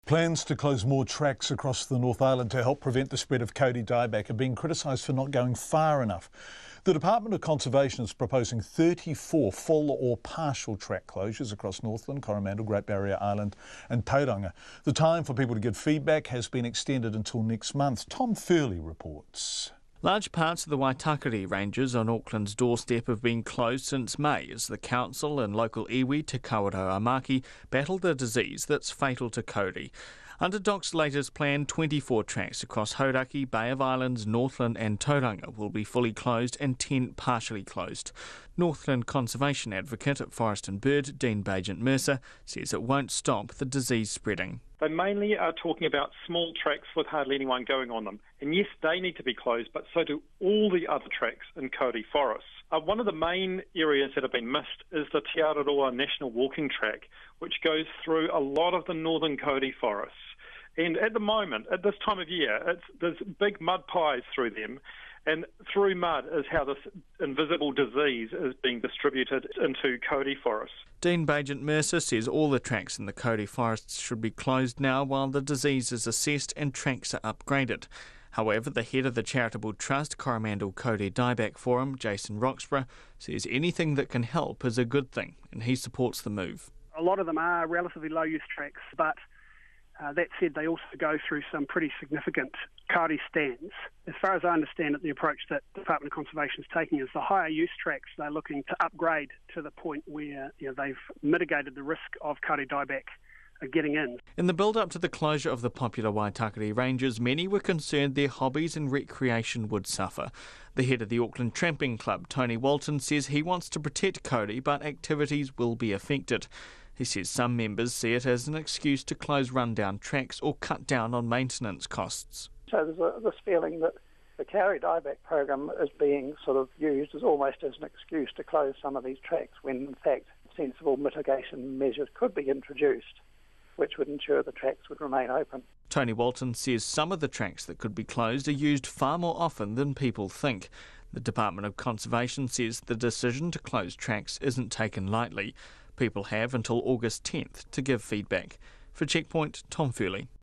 Plans to close more tracks across the North Island to help prevent the spread of kauri dieback are being criticised for not going far enough. The Department of Conservation is proposing 34 full or partial track closures across Northland, Coromandel, Great Barrier Island and Tauranga. The time for people to give feedback has been extended until next month. Tom Furley reports. Large parts of the Waitakere ranges on Auckland's doorstep have been closed since May as the council and local iwi Te Kawerau-a-Maki battle the disease that's fatal to kauri. Under DOC's latest plan, 24 tracks across Hauraki, Bay of Islands, Northland and Tauranga will be fully closed and 10 partially closed. Northland conservation advocate at Forest and Bird, Dean Bagent-Mercer, says it won't stop the disease spreading. They mainly are talking about small tracks with hardly anyone going on them. And yes, they need to be closed, but so do all the other tracks in kauri forests. One of the main areas that have been missed is the Te Araroa National Walking Track, which goes through a lot of the northern kauri forests. And at the moment, at this time of year, there's big mud pies through them, and through mud is how this invisible disease is being distributed into kauri forests. Dean Bagent-Mercer says all the tracks in the kauri forests should be closed now while the disease is assessed and tracks are upgraded. However, the head of the charitable trust Coromandel Kauri Dieback Forum, Jason Roxburgh, says anything that can help is a good thing, and he supports the move. A lot of them are relatively low-use tracks, but that said, they also go through some pretty significant kauri stands. As far as I understand it, the approach that the Department of Conservation is taking is the higher use tracks they're looking to upgrade to the point where they've mitigated the risk of kauri dieback getting in. In the build-up to the closure of the popular Waitakere ranges, many were concerned their hobbies and recreation would suffer. The head of the Auckland Tramping Club, Tony Walton, says he wants to protect kauri, but activities will be affected. He says some members see it as an excuse to close rundown tracks or cut down on maintenance costs. So there's this feeling that the kauri dieback program is being sort of used as almost as an excuse to close some of these tracks when in fact sensible mitigation measures could be introduced which would ensure the tracks would remain open. Tony Walton says some of the tracks that could be closed are used far more often than people think. The Department of Conservation says the decision to close tracks isn't taken lightly. People have until August 10th to give feedback. For Checkpoint, Tom Furley.